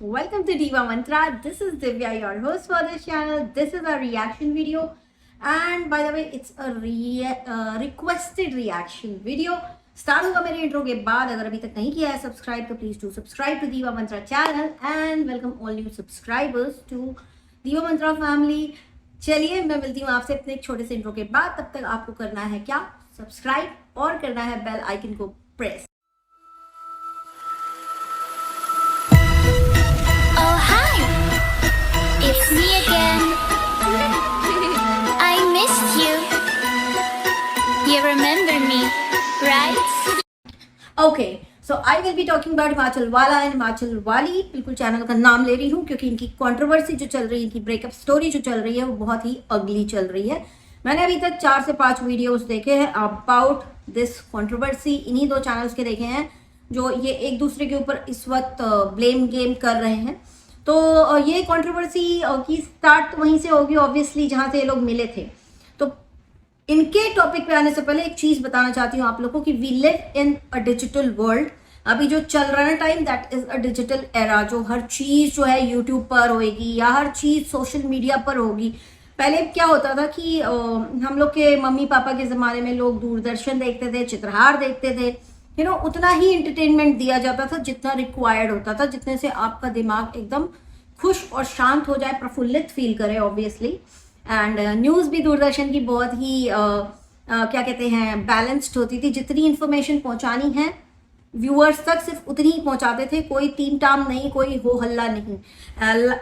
Welcome to Diva Mantra. This is Divya, your host for this channel. This is a reaction video, and by the way, it's a requested reaction video. Start होगा मेरे intro के बाद. अगर अभी तक नहीं किया है सब्सक्राइब तो please do subscribe to Diva Mantra channel and welcome all new subscribers to Diva Mantra family. चलिए मैं मिलती हूँ आपसे अपने एक छोटे से इंट्रो के बाद. तब तक आपको करना है क्या, सब्सक्राइब और करना है बेल आइकन को press. Oh hi, it's me again. I missed you. You remember me, right? Okay, so I will be talking about Himachal वाला एंड हिमाचल वाली. बिल्कुल चैनल का नाम ले रही हूँ क्योंकि इनकी कंट्रोवर्सी जो चल रही है, इनकी ब्रेकअप स्टोरी जो चल रही है वो बहुत ही अगली चल रही है. मैंने अभी तक 4 से 5 वीडियोस देखे हैं अबाउट दिस कंट्रोवर्सी. इन्हीं 2 चैनल्स के देखे हैं जो ये एक दूसरे के ऊपर इस वक्त ब्लेम गेम कर रहे हैं. तो ये कंट्रोवर्सी की स्टार्ट वहीं से होगी ऑब्वियसली जहाँ से ये लोग मिले थे. तो इनके टॉपिक पे आने से पहले एक चीज बताना चाहती हूँ आप लोगों को कि we live in a digital world. अभी जो चल रहा है time, that is a digital era. जो हर चीज जो है यूट्यूब पर होगी या हर चीज सोशल मीडिया पर होगी. पहले क्या होता था कि हम लोग के मम्मी पापा के ज़माने में लोग दूरदर्शन देखते थे, चित्रहार देखते थे. उतना ही एंटरटेनमेंट दिया जाता था जितना रिक्वायर्ड होता था, जितने से आपका दिमाग एकदम खुश और शांत हो जाए, प्रफुल्लित फील करे ऑब्वियसली. एंड न्यूज़ भी दूरदर्शन की बहुत ही क्या कहते हैं बैलेंस्ड होती थी. जितनी इन्फॉर्मेशन पहुंचानी है व्यूअर्स तक सिर्फ उतनी ही पहुंचाते थे. कोई टीम टाम नहीं, कोई हो हल्ला नहीं.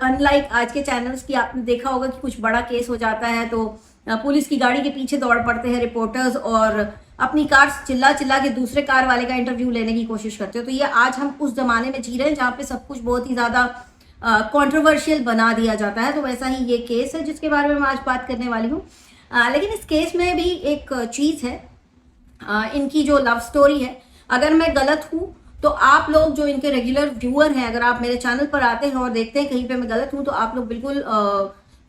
अनलाइक आज के चैनल्स की आपने देखा होगा कि कुछ बड़ा केस हो जाता है तो पुलिस की गाड़ी के पीछे दौड़ पड़ते हैं रिपोर्टर्स और अपनी कार चिल्ला चिल्ला के दूसरे कार वाले का इंटरव्यू लेने की कोशिश करते हो. तो ये आज हम उस जमाने में जी रहे हैं जहाँ पे सब कुछ बहुत ही ज्यादा कंट्रोवर्शियल बना दिया जाता है. तो वैसा ही ये केस है जिसके बारे में मैं आज बात करने वाली हूँ. लेकिन इस केस में भी एक चीज है, इनकी जो लव स्टोरी है. अगर मैं गलत हूँ तो आप लोग जो इनके रेगुलर व्यूअर हैं, अगर आप मेरे चैनल पर आते हैं और देखते हैं कहीं पे मैं गलत हूँ तो आप लोग बिल्कुल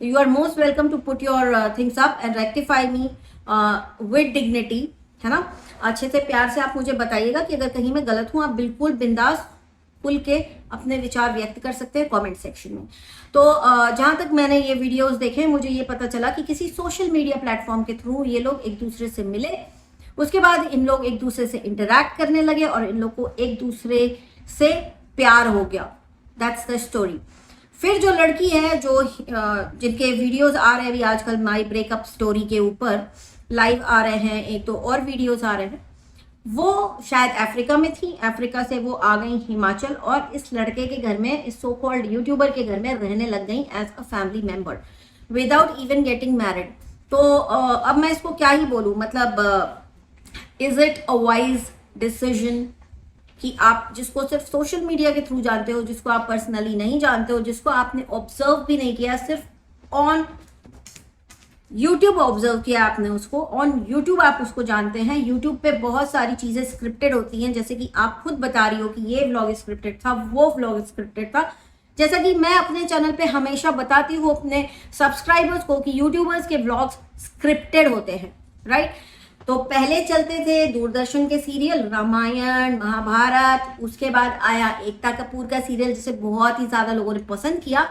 you are most welcome to put your things up and rectify me with dignity, है ना. अच्छे से प्यार से आप मुझे बताइएगा कि अगर कहीं मैं गलत हूँ. आप बिल्कुल बिंदास खुल के अपने विचार व्यक्त कर सकते हैं कमेंट सेक्शन में. तो जहाँ तक मैंने ये वीडियोस देखे मुझे ये पता चला कि किसी सोशल मीडिया प्लेटफॉर्म के थ्रू ये लोग एक दूसरे से मिले. उसके बाद इन लोग एक दूसरे से इंटरैक्ट करने लगे और इन लोग को एक दूसरे से प्यार हो गया. That's the story. फिर जो लड़की है जो जिनके वीडियोस आ रहे हैं अभी आजकल माई ब्रेकअप स्टोरी के ऊपर लाइव आ रहे हैं, एक तो और वीडियोस आ रहे हैं, वो शायद अफ्रीका में थी. अफ्रीका से वो आ गई हिमाचल और इस लड़के के घर में, इस सो कॉल्ड यूट्यूबर के घर में रहने लग गई as a family member without even getting married. तो अब मैं इसको क्या ही बोलूँ, मतलब is it a wise decision कि आप जिसको सिर्फ सोशल मीडिया के थ्रू जानते हो, जिसको आप पर्सनली नहीं जानते हो, जिसको आपने ऑब्जर्व भी नहीं किया, सिर्फ ऑन यूट्यूब ऑब्जर्व किया आपने उसको, ऑन यूट्यूब आप उसको जानते हैं. यूट्यूब पे बहुत सारी चीजें स्क्रिप्टेड होती हैं, जैसे कि आप खुद बता रही हो कि ये व्लॉग स्क्रिप्टेड था, वो व्लॉग स्क्रिप्टेड था. जैसा कि मैं अपने चैनल पे हमेशा बताती हूँ अपने सब्सक्राइबर्स को कि यूट्यूबर्स के व्लॉग्स स्क्रिप्टेड होते हैं, राइट. तो पहले चलते थे दूरदर्शन के सीरियल रामायण, महाभारत, उसके बाद आया एकता कपूर का सीरियल जिसे बहुत ही ज्यादा लोगों ने पसंद किया.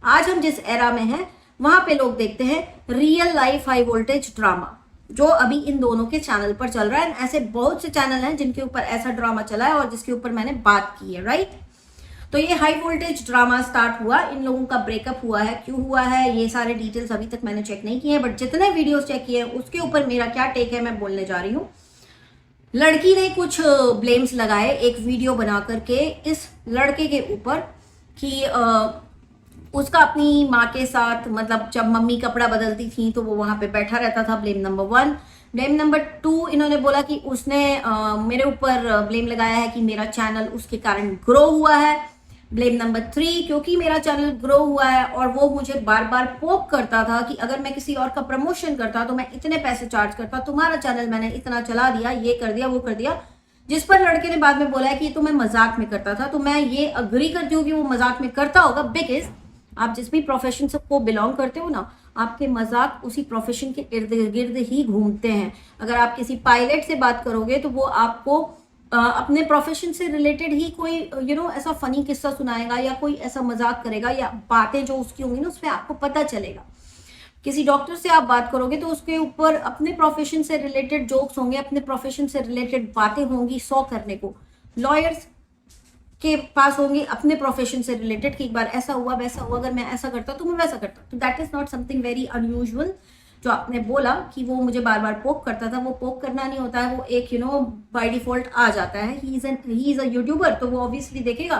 आज हम जिस एरा में हैं वहां पे लोग देखते हैं real life high voltage drama, जो अभी इन दोनों के चैनल पर चल रहा है. ऐसे बहुत से चैनल हैं जिनके ऊपर ऐसा ड्रामा चला है और जिसके ऊपर मैंने बात की है, राइट. तो ये हाई वोल्टेज ड्रामा स्टार्ट हुआ, इन लोगों का ब्रेकअप हुआ है, क्यों हुआ है ये सारे डिटेल्स अभी तक मैंने चेक नहीं किए हैं, बट जितने वीडियोस चेक किए हैं उसके ऊपर मेरा क्या टेक है मैं बोलने जा रही हूँ. लड़की ने कुछ ब्लेम्स लगाए एक वीडियो बना करके इस लड़के के ऊपर कि उसका अपनी माँ के साथ, मतलब जब मम्मी कपड़ा बदलती थी तो वो वहां पे बैठा रहता था. Blame number 1. ब्लेम नंबर 2 इन्होंने बोला कि उसने मेरे ऊपर ब्लेम लगाया है कि मेरा चैनल उसके कारण ग्रो हुआ है. ब्लेम नंबर 3, क्योंकि मेरा चैनल ग्रो हुआ है और वो मुझे बार बार पोक करता था कि अगर मैं किसी और का प्रमोशन करता तो मैं इतने पैसे चार्ज करता, तुम्हारा चैनल मैंने इतना चला दिया, ये कर दिया वो कर दिया. जिस पर लड़के ने बाद में बोला है कि तो मैं मजाक में करता था. तो मैं ये अग्री करती हूँ कि वो मजाक में करता होगा, बिकॉज आप जिस भी प्रोफेशन से को बिलोंग करते हो ना, आपके मजाक उसी प्रोफेशन के इर्द गिर्द ही घूमते हैं. अगर आप किसी पायलट से बात करोगे तो वो आपको अपने प्रोफेशन से रिलेटेड ही कोई ऐसा फनी किस्सा सुनाएगा या कोई ऐसा मजाक करेगा या बातें जो उसकी होंगी ना उसमें आपको पता चलेगा। किसी डॉक्टर से आप बात करोगे तो उसके ऊपर अपने प्रोफेशन से रिलेटेड जोक्स होंगे, अपने प्रोफेशन से रिलेटेड बातें होंगी 100 करने को। लॉयर्स के पास होंगे अपने प्रोफेशन से रिलेटेड कि एक बार ऐसा हुआ वैसा हुआ, अगर मैं ऐसा करता तो मैं वैसा करता। तो that is not something very unusual. जो आपने बोला कि वो मुझे बार बार पोक करता था, वो पोक करना नहीं होता है, वो एक बाय डिफॉल्ट आ जाता है। ही इज अ यूट्यूबर, तो वो ऑब्वियसली देखेगा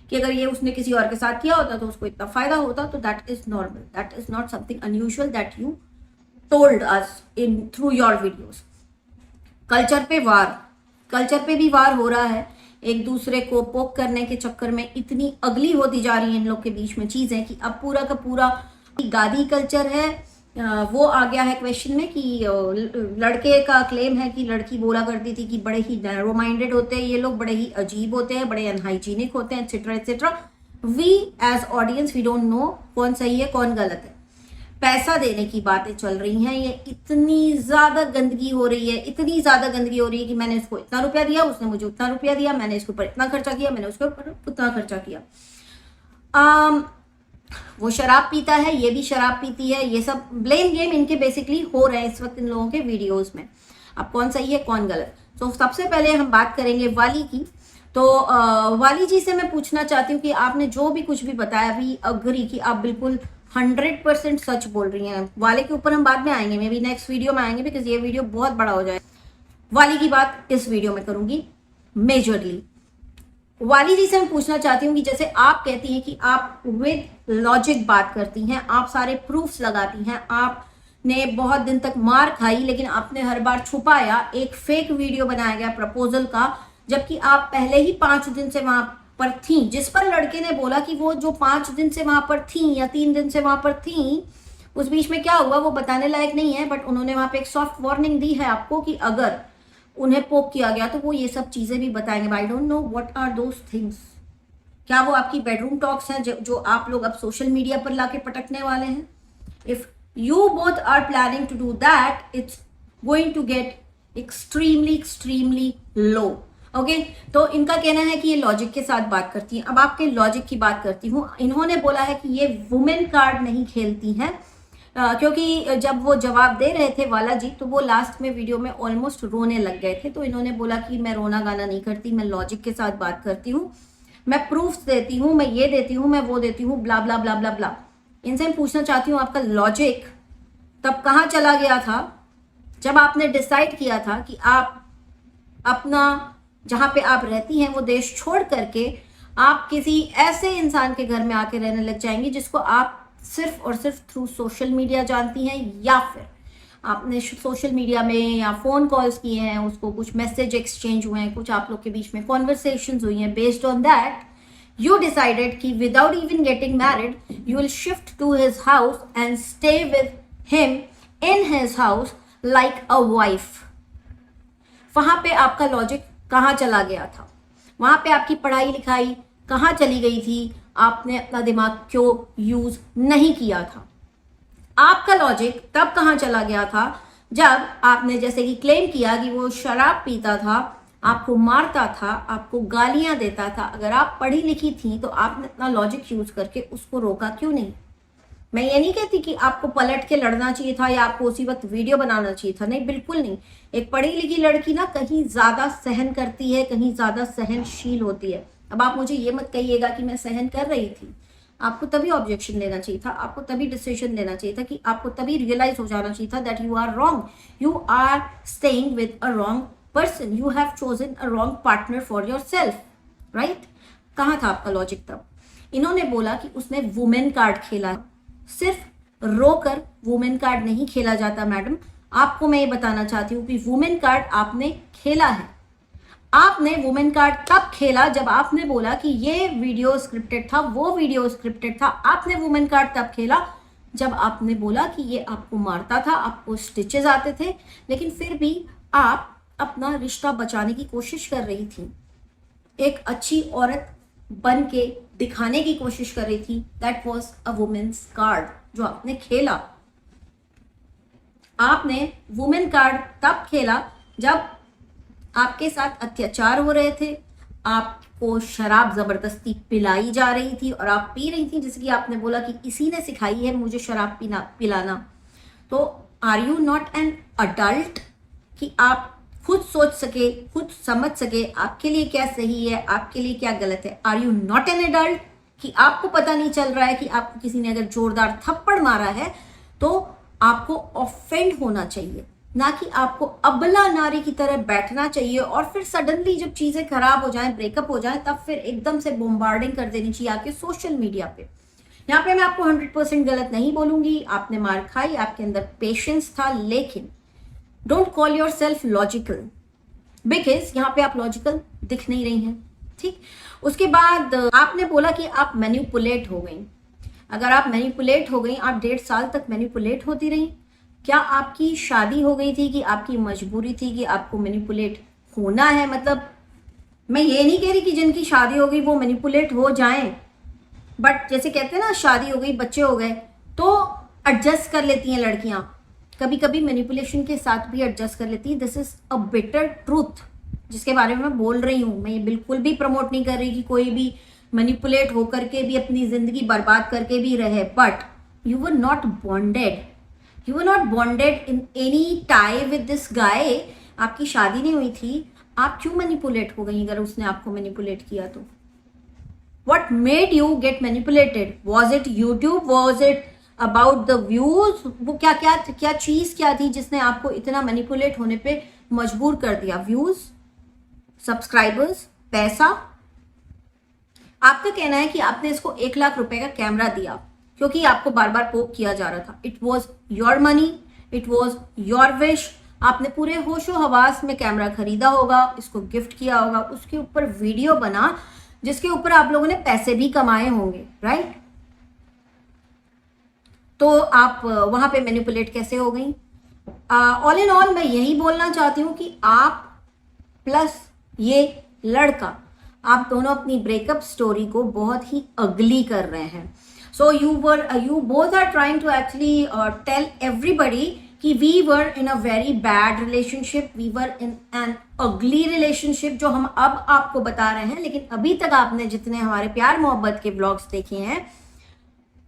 कि अगर ये उसने किसी और के साथ किया होता तो उसको इतना फायदा होता। तो that is normal, that is not something unusual that you told us in through your videos. Culture पे भी वार हो रहा है। एक दूसरे को पोक करने के चक्कर में इतनी अगली होती जा रही है इन लोग के बीच में चीजें कि अब पूरा का पूरा गादी कल्चर है। वो आ गया है क्वेश्चन में कि लड़के का क्लेम है कि लड़की बोला करती थी कि बड़े ही नैरो माइंडेड होते हैं ये लोग, बड़े ही अजीब होते हैं, बड़े अनहाइजीनिक होते हैं, etcetera etcetera. We as audience we don't know कौन सही है कौन गलत है। पैसा देने की बातें चल रही हैं, ये इतनी ज्यादा गंदगी हो रही है, इतनी ज्यादा गंदगी हो रही है कि मैंने इसको इतना रुपया दिया, उसने मुझे उतना रुपया दिया, मैंने इसके ऊपर इतना खर्चा किया, मैंने उसके ऊपर उतना खर्चा किया। वो शराब पीता है, ये भी शराब पीती है, ये सब ब्लेम गेम इनके बेसिकली हो रहे हैं इस वक्त इन लोगों के वीडियोस में। अब कौन सही है कौन गलत। तो सबसे पहले हम बात करेंगे वाली की। तो वाली जी से मैं पूछना चाहती हूँ कि आपने जो भी कुछ भी बताया, वी अग्री कि आप बिल्कुल 100% सच बोल रही हैं। वाले के ऊपर हम बाद में आएंगे, मे बी नेक्स्ट वीडियो में आएंगे, बिकॉज ये वीडियो बहुत बड़ा हो जाए। वाली की बात इस वीडियो में करूंगी मेजरली। वाली जी से मैं पूछना चाहती हूँ कि जैसे आप कहती हैं कि आप विद लॉजिक बात करती हैं, आप सारे प्रूफ्स लगाती हैं, आपने बहुत दिन तक मार खाई लेकिन आपने हर बार छुपाया, एक फेक वीडियो बनाया गया प्रपोजल का, जबकि आप पहले ही 5 दिन से वहां पर थी, जिस पर लड़के ने बोला कि वो जो 5 दिन से वहां पर थी या 3 दिन से वहां पर थी, उस बीच में क्या हुआ वो बताने लायक नहीं है। बट उन्होंने वहां पे एक सॉफ्ट वार्निंग दी है आपको कि अगर उन्हें पोक किया गया तो वो ये सब चीजें भी बताएंगे। I don't know what are those things. क्या वो आपकी बेडरूम टॉक्स हैं जो आप लोग अब सोशल मीडिया पर लाके पटकने वाले हैं? If you both are planning to do that, it's going to get extremely low. Okay, तो इनका कहना है कि ये लॉजिक के साथ बात करती हैं। अब आपके लॉजिक की बात करती हूँ। इन्होंने बोला है कि ये वुमेन कार्ड नहीं खेलती हैं, क्योंकि जब वो जवाब दे रहे थे वाला जी, तो वो लास्ट में वीडियो में ऑलमोस्ट रोने लग गए थे। तो इन्होंने बोला कि मैं रोना गाना नहीं करती, मैं लॉजिक के साथ बात करती हूँ, मैं प्रूफ्स देती हूँ, मैं ये देती हूँ, मैं वो देती हूँ, ब्ला ब्ला ब्ला ब्ला ब्ला। इनसे मैं पूछना चाहती हूँ आपका लॉजिक तब कहाँ चला गया था जब आपने डिसाइड किया था कि आप अपना जहां पे आप रहती हैं वो देश छोड़ करके आप किसी ऐसे इंसान के घर में आके रहने लग जाएंगी जिसको आप सिर्फ और सिर्फ थ्रू सोशल मीडिया जानती हैं, या फिर आपने सोशल मीडिया में या फोन कॉल्स किए हैं, उसको कुछ मैसेज एक्सचेंज हुए हैं, कुछ आप लोग के बीच में कॉन्वर्सेशंस हुई हैं। Based on that you decided कि without even getting married you will shift to his house and stay with him in his house like a wife। वहां पे आपका लॉजिक कहाँ चला गया था? वहां पे आपकी पढ़ाई लिखाई कहाँ चली गई थी? आपने अपना दिमाग क्यों यूज नहीं किया था? आपका लॉजिक तब कहाँ चला गया था जब आपने जैसे कि क्लेम किया कि वो शराब पीता था, आपको मारता था, आपको गालियां देता था। अगर आप पढ़ी लिखी थी तो आपने अपना लॉजिक यूज करके उसको रोका क्यों नहीं? मैं ये नहीं कहती कि आपको पलट के लड़ना चाहिए था या आपको उसी वक्त वीडियो बनाना चाहिए था, नहीं, बिल्कुल नहीं। एक पढ़ी लिखी लड़की ना कहीं ज्यादा सहन करती है, कहीं ज्यादा सहनशील होती है। अब आप मुझे ये मत कहिएगा कि मैं सहन कर रही थी। आपको तभी ऑब्जेक्शन लेना चाहिए था, आपको तभी डिसीजन लेना चाहिए था, कि आपको तभी रियलाइज हो जाना चाहिए था that you are wrong, you are staying with a wrong person, you have chosen a wrong partner for yourself, right? कहाँ था आपका लॉजिक तब? इन्होंने बोला कि उसने वुमेन कार्ड खेला। सिर्फ रोकर वुमेन कार्ड नहीं खेला जाता मैडम। आपको मैं ये बताना चाहती हूँ कि वुमेन कार्ड आपने खेला है। आपने वुमेन कार्ड तब खेला जब आपने बोला कि ये वीडियो स्क्रिप्टेड था, वो वीडियो स्क्रिप्टेड था। आपने वुमेन कार्ड तब खेला जब आपने बोला कि ये आपको मारता था, आपको स्टिचेस आते थे, लेकिन फिर भी आप अपना रिश्ता बचाने की कोशिश कर रही थी, एक अच्छी औरत बन के दिखाने की कोशिश कर रही थी। That was a women's card जो आपने खेला। आपने वुमेन कार्ड तब खेला जब आपके साथ अत्याचार हो रहे थे, आपको शराब जबरदस्ती पिलाई जा रही थी और आप पी रही थी, जैसे कि आपने बोला कि इसी ने सिखाई है मुझे शराब पिलाना। तो are you not an adult कि आप खुद सोच सके, खुद समझ सके आपके लिए क्या सही है, आपके लिए क्या गलत है? Are you not an adult कि आपको पता नहीं चल रहा है कि आपको किसी ने अगर जोरदार थप्पड़ मारा है तो आपको ऑफेंड होना चाहिए, ना कि आपको अबला नारी की तरह बैठना चाहिए और फिर सडनली जब चीजें खराब हो जाएं, ब्रेकअप हो जाएं, तब फिर एकदम से बोम्बार्डिंग कर देनी चाहिए आके सोशल मीडिया पे। यहाँ पे मैं आपको 100% गलत नहीं बोलूंगी, आपने मार खाई, आपके अंदर पेशेंस था, लेकिन don't call your self logical, because यहाँ पे आप लॉजिकल दिख नहीं रही हैं। ठीक, उसके बाद आपने बोला कि आप मैनिपुलेट हो गई। अगर आप मैनिपुलेट हो गई, आप 1.5 साल तक मैनिपुलेट होती रही, क्या आपकी शादी हो गई थी कि आपकी मजबूरी थी कि आपको मैनिपुलेट होना है? मतलब मैं ये नहीं कह रही कि जिनकी शादी हो गई वो मैनिपुलेट हो जाएं, बट जैसे कहते हैं ना शादी हो गई, बच्चे हो गए तो एडजस्ट कर लेती हैं लड़कियां, कभी कभी मैनिपुलेशन के साथ भी एडजस्ट कर लेती है। This is a bitter truth जिसके बारे में मैं बोल रही हूँ। मैं ये बिल्कुल भी प्रमोट नहीं कर रही कि कोई भी मैनिपुलेट होकर के भी अपनी जिंदगी बर्बाद करके भी रहे, but you were not bonded, you were not bonded in any tie with this guy. आपकी शादी नहीं हुई थी, आप क्यों मैनिपुलेट हो गई अगर उसने आपको मैनिपुलेट किया तो? What made you get manipulated? Was it YouTube? Was it about the views? वो क्या चीज क्या थी जिसने आपको इतना मैनिपुलेट होने पे मजबूर कर दिया? व्यूज, सब्सक्राइबर्स, पैसा? आपका कहना है कि आपने इसको 1 लाख रुपए का कैमरा दिया क्योंकि आपको बार बार पोक किया जा रहा था। It was your money, it was your wish. आपने पूरे होशो हवास में कैमरा खरीदा होगा, इसको गिफ्ट किया होगा, उसके ऊपर वीडियो बना जिसके ऊपर आप लोगों ने पैसे भी कमाए होंगे, राइट? तो आप वहां पे मैनिपुलेट कैसे हो गई? ऑल इन ऑल मैं यही बोलना चाहती हूँ कि आप प्लस ये लड़का, आप दोनों अपनी ब्रेकअप स्टोरी को बहुत ही अगली कर रहे हैं। So you both are trying to actually tell everybody कि we were in a very bad relationship, we were in an ugly relationship, जो हम अब आपको बता रहे हैं। लेकिन अभी तक आपने जितने हमारे प्यार मोहब्बत के व्लॉग्स देखे हैं,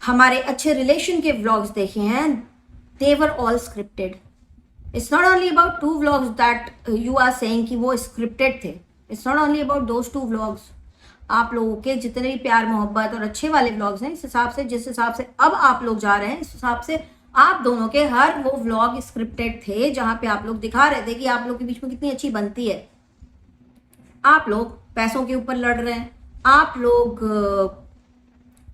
हमारे अच्छे रिलेशन के व्लॉग्स देखे हैं, they were all scripted. It's not only about 2 vlogs that you are saying कि वो स्क्रिप्टेड थे। It's not only about those 2 vlogs. आप लोगों के जितने भी प्यार मोहब्बत और अच्छे वाले व्लॉग्स हैं, इस हिसाब से, जिस हिसाब से अब आप लोग जा रहे हैं, इस हिसाब से आप दोनों के हर वो व्लॉग स्क्रिप्टेड थे जहां पे आप लोग दिखा रहे थे कि आप लोग के बीच में कितनी अच्छी बनती है। आप लोग पैसों के ऊपर लड़ रहे हैं, आप लोग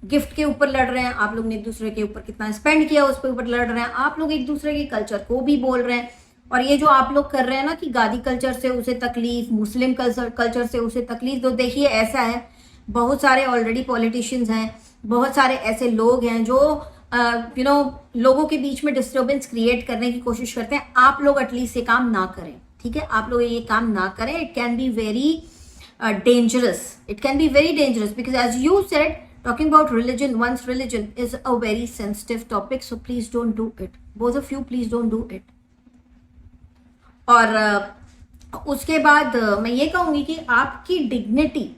गिफ्ट के ऊपर लड़ रहे हैं, आप लोग ने एक दूसरे के ऊपर कितना स्पेंड किया उस पर ऊपर लड़ रहे हैं, आप लोग एक दूसरे के कल्चर को भी बोल रहे हैं। और ये जो आप लोग कर रहे हैं ना कि गादी कल्चर से उसे तकलीफ, मुस्लिम कल्चर से उसे तकलीफ, तो देखिए ऐसा है, बहुत सारे ऑलरेडी पॉलिटिशियंस हैं, बहुत सारे ऐसे लोग हैं जो लोगों के बीच में डिस्टर्बेंस क्रिएट करने की कोशिश करते हैं। आप लोग एटलीस्ट ये काम ना करें, ठीक है? आप लोग ये काम ना करें। It can be very dangerous. It can be very dangerous because, as you said, talking about religion, one's religion is a very sensitive topic. So please don't do it. Both of you, please don't do it. और उसके बाद मैं ये कहूँगी कि आपकी dignity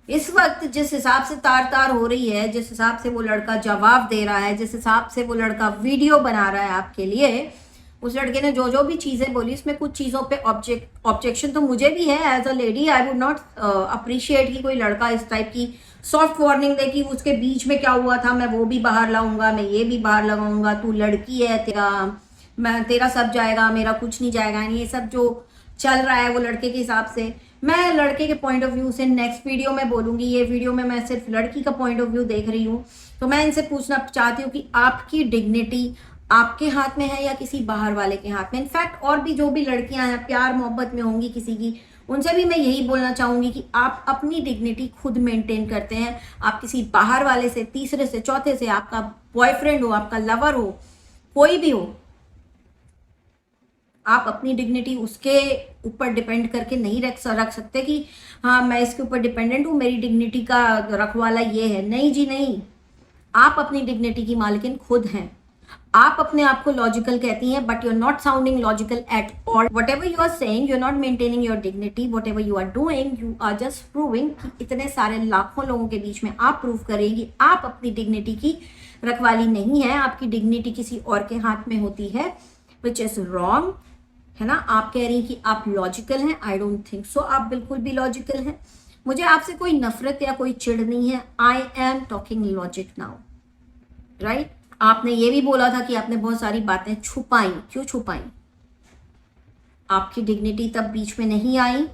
इस वक्त जिस हिसाब से तार तार हो रही है, जिस हिसाब से वो लड़का जवाब दे रहा है, जिस हिसाब से वो लड़का वीडियो बना रहा है आपके लिए, उस लड़के ने जो जो भी चीज़ें बोली, उसमें कुछ चीज़ों पे ऑब्जेक्शन तो मुझे भी है as a lady. I would not appreciate कि कोई लड़का इस टाइप की सॉफ्ट वार्निंग दे कि उसके बीच में क्या हुआ था मैं वो भी बाहर लाऊंगा, मैं ये भी बाहर लगाऊंगा, तू लड़की है, तेरा सब जाएगा, मेरा कुछ नहीं जाएगा। ये सब जो चल रहा है वो लड़के के हिसाब से, मैं लड़के के पॉइंट ऑफ व्यू से नेक्स्ट वीडियो में बोलूंगी। ये वीडियो में मैं सिर्फ लड़की का पॉइंट ऑफ व्यू देख रही हूँ। तो मैं इनसे पूछना चाहती हूँ कि आपकी डिग्निटी आपके हाथ में है या किसी बाहर वाले के हाथ में? इनफैक्ट और भी जो भी लड़कियां हैं प्यार मोहब्बत में होंगी किसी की, उनसे भी मैं यही बोलना चाहूंगी कि आप अपनी डिग्निटी खुद मेंटेन करते हैं। आप किसी बाहर वाले से, तीसरे से, चौथे से, आपका बॉयफ्रेंड हो, आपका लवर हो, कोई भी हो, आप अपनी डिग्निटी उसके ऊपर डिपेंड करके नहीं रख सकते कि हाँ मैं इसके ऊपर डिपेंडेंट हूँ, मेरी डिग्निटी का रखवाला ये है। नहीं जी नहीं, आप अपनी डिग्निटी की मालिकिन खुद हैं। आप अपने आप को लॉजिकल कहती हैं, but you are not sounding logical at all. Whatever you are saying, you are not maintaining your dignity. Whatever you are doing, you are just proving कि इतने सारे लाखों लोगों के बीच में आप प्रूव करेंगी आप अपनी डिग्निटी की रखवाली नहीं है, आपकी डिग्निटी किसी और के हाथ में होती है, विच इज रॉन्ग. है ना. आप कह रही हैं कि आप लॉजिकल हैं. I don't think so. आप बिल्कुल भी लॉजिकल हैं. मुझे आपसे कोई नफरत या कोई चिढ़ नहीं है. I am talking logic now, right. आपने ये भी बोला था कि आपने बहुत सारी बातें छुपाई. क्यों छुपाई? आपकी डिग्निटी तब बीच में नहीं आई.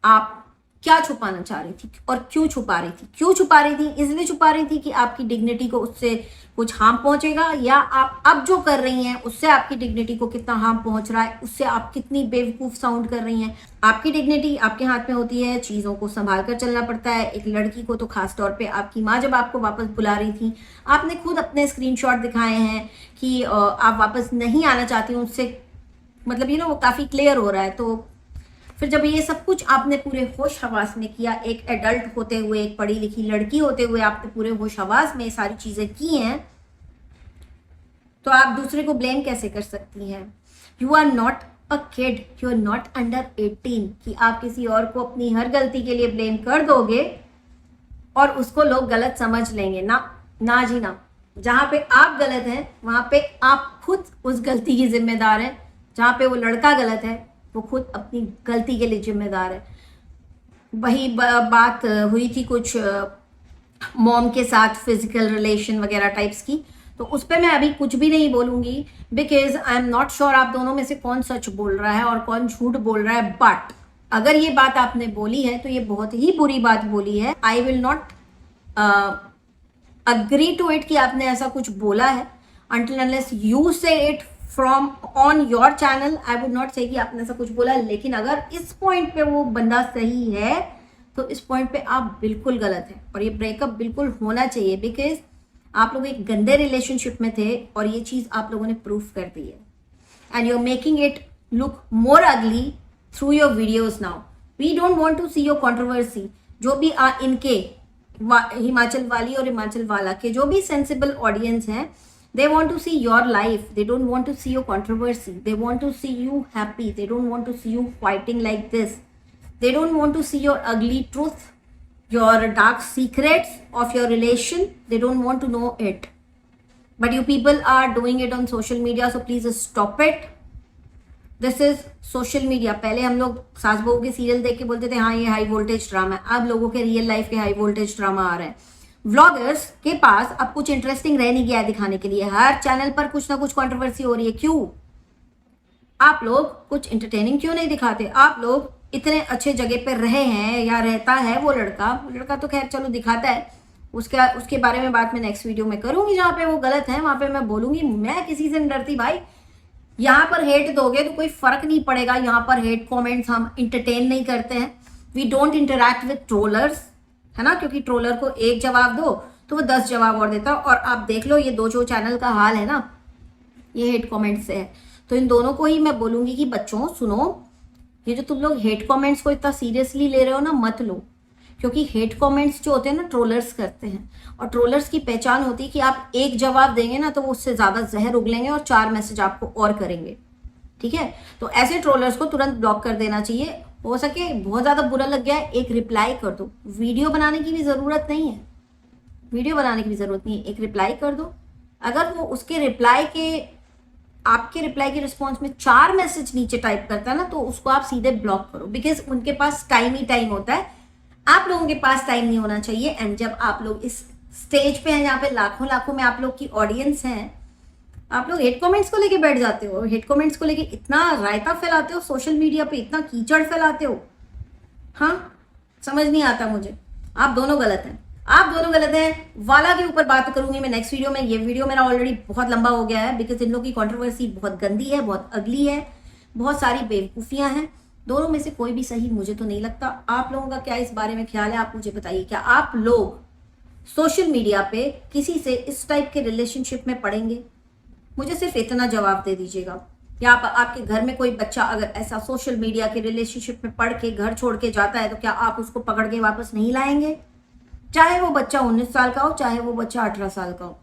आप क्या छुपाना चाह रही थी और क्यों छुपा रही थी? क्यों छुपा रही थी? इसलिए छुपा रही थी कि आपकी डिग्निटी को उससे कुछ हार्म पहुंचेगा, या आप अब जो कर रही हैं उससे आपकी डिग्निटी को कितना हार्म पहुंच रहा है, उससे आप कितनी बेवकूफ साउंड कर रही हैं. आपकी डिग्निटी आपके हाथ में होती है. चीजों को संभाल कर चलना पड़ता है. एक लड़की को तो खास तौर पे आपकी माँ जब आपको वापस बुला रही थी, आपने खुद अपने स्क्रीनशॉट दिखाए हैं कि आप वापस नहीं आना चाहती हूँ उससे, मतलब वो काफी क्लियर हो रहा है. तो फिर जब ये सब कुछ आपने पूरे होश हवास में किया, एक एडल्ट होते हुए, एक पढ़ी लिखी लड़की होते हुए आपने पूरे होश हवास में सारी चीजें की हैं, तो आप दूसरे को ब्लेम कैसे कर सकती हैं? You are not a kid, you are not under 18 कि आप किसी और को अपनी हर गलती के लिए ब्लेम कर दोगे और उसको लोग गलत समझ लेंगे. ना ना जी ना. जहां पे आप गलत हैं वहां पे आप खुद उस गलती की जिम्मेदार हैं. जहां पे वो लड़का गलत है वो खुद अपनी गलती के लिए जिम्मेदार है. वही बात हुई थी कुछ मॉम के साथ फिजिकल रिलेशन वगैरह टाइप्स की, तो उस पर मैं अभी कुछ भी नहीं बोलूंगी, because I am not sure आप दोनों में से कौन सच बोल रहा है और कौन झूठ बोल रहा है. बट अगर ये बात आपने बोली है तो ये बहुत ही बुरी बात बोली है. I will not agree to it कि आपने ऐसा कुछ बोला है, until unless you say it from on your channel. I would not say कि आपने ऐसा कुछ बोला. लेकिन अगर इस पॉइंट पे वो बंदा सही है तो इस पॉइंट पे आप बिल्कुल गलत हैं और ये ब्रेकअप बिल्कुल होना चाहिए, बिकॉज आप लोग एक गंदे रिलेशनशिप में थे और ये चीज आप लोगों ने प्रूफ कर दी है. And you are making it look more ugly through your videos now. We don't want to see your controversy. जो भी इनके हिमाचल वाली और हिमाचल वाला के जो भी सेंसिबल ऑडियंस हैं, they want to see your life. They don't want to see your controversy. They want to see you happy. They don't want to see you fighting like this. They don't want to see your ugly truth, your dark secrets of your relation. They don't want to know it. But you people are doing it on social media, so please stop it. This is social media. पहले हम लोग सास बहू के serial देख के बोलते थे हाँ ये हाई वोल्टेज ड्रामा है. अब लोगों के रियल लाइफ के हाई वोल्टेज ड्रामा आ रहे हैं. व्लॉगर्स के पास अब कुछ इंटरेस्टिंग रह नहीं गया है दिखाने के लिए. हर चैनल पर कुछ ना कुछ कंट्रोवर्सी हो रही है. क्यों? आप लोग कुछ इंटरटेनिंग क्यों नहीं दिखाते? आप लोग इतने अच्छे जगह पे रहे हैं या रहता है वो लड़का तो खैर चलो दिखाता है, उसके बारे में बात मैं नेक्स्ट वीडियो में करूंगी. जहाँ पे वो गलत है वहां पे मैं बोलूंगी. मैं किसी से नहीं डरती भाई. यहाँ पर हेट दोगे तो कोई फर्क नहीं पड़ेगा. यहाँ पर हेट कॉमेंट्स हम इंटरटेन नहीं करते हैं. We don't interact with trollers, है ना, क्योंकि ट्रोलर को एक जवाब दो तो वो 10 जवाब और देता है. और आप देख लो ये दो जो चैनल का हाल है ना, ये हेट कमेंट से है. तो इन दोनों को ही मैं बोलूंगी कि बच्चों सुनो, ये जो तुम लोग हेट कमेंट्स को इतना सीरियसली ले रहे हो ना, मत लो. क्योंकि हेट कमेंट्स जो होते हैं ना ट्रोलर्स करते हैं, और ट्रोलर्स की पहचान होती है कि आप एक जवाब देंगे ना तो वो उससे ज्यादा जहर उगलेंगे और 4 मैसेज आपको और करेंगे. ठीक है, तो ऐसे ट्रोलर्स को तुरंत ब्लॉक कर देना चाहिए. हो सके बहुत ज्यादा बुरा लग गया है, एक रिप्लाई कर दो. वीडियो बनाने की भी जरूरत नहीं है, एक रिप्लाई कर दो. अगर वो उसके रिप्लाई के आपके रिप्लाई के रिस्पॉन्स में 4 मैसेज नीचे टाइप करता है ना, तो उसको आप सीधे ब्लॉक करो. बिकॉज उनके पास टाइम ही टाइम होता है, आप लोगों के पास टाइम नहीं होना चाहिए. एंड जब आप लोग इस स्टेज पे हैं जहाँ पे लाखों लाखों में आप लोग की ऑडियंस है, आप लोग हेट कमेंट्स को लेके बैठ जाते हो. हेट कमेंट्स को लेके इतना रायता फैलाते हो सोशल मीडिया पे, इतना कीचड़ फैलाते हो. हाँ, समझ नहीं आता मुझे. आप दोनों गलत हैं. वाला के ऊपर बात करूंगी मैं नेक्स्ट वीडियो में. ये वीडियो मेरा ऑलरेडी बहुत लंबा हो गया है, बिकॉज इन लोगों की कंट्रोवर्सी बहुत गंदी है, बहुत अगली है, बहुत सारी बेवकूफियां हैं. दोनों में से कोई भी सही मुझे तो नहीं लगता. आप लोगों का क्या इस बारे में ख्याल है? आप मुझे बताइए. क्या आप लोग सोशल मीडिया पे किसी से इस टाइप के रिलेशनशिप में पड़ेंगे? मुझे सिर्फ इतना जवाब दे दीजिएगा. या आपके घर में कोई बच्चा अगर ऐसा सोशल मीडिया के रिलेशनशिप में पढ़ के घर छोड़ के जाता है, तो क्या आप उसको पकड़ के वापस नहीं लाएंगे? चाहे वो बच्चा 19 साल का हो, चाहे वो बच्चा 18 साल का हो.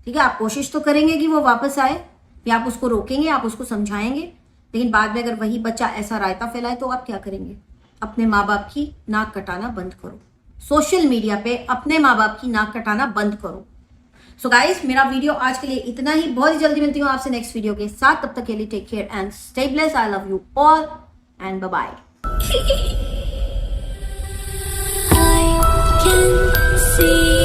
ठीक है, आप कोशिश तो करेंगे कि वो वापस आए, या आप उसको रोकेंगे, आप उसको समझाएंगे, लेकिन बाद में अगर वही बच्चा ऐसा रायता फैलाए तो आप क्या करेंगे? अपने माँ बाप की नाक कटाना बंद करो। सोशल मीडिया पे अपने माँ बाप की नाक कटाना बंद करो। सो गाइस, मेरा वीडियो आज के लिए इतना ही। बहुत ही जल्दी मिलती हूँ आपसे नेक्स्ट वीडियो के साथ। तब तक के लिए take care and stay blessed. I love you all and bye bye. I can see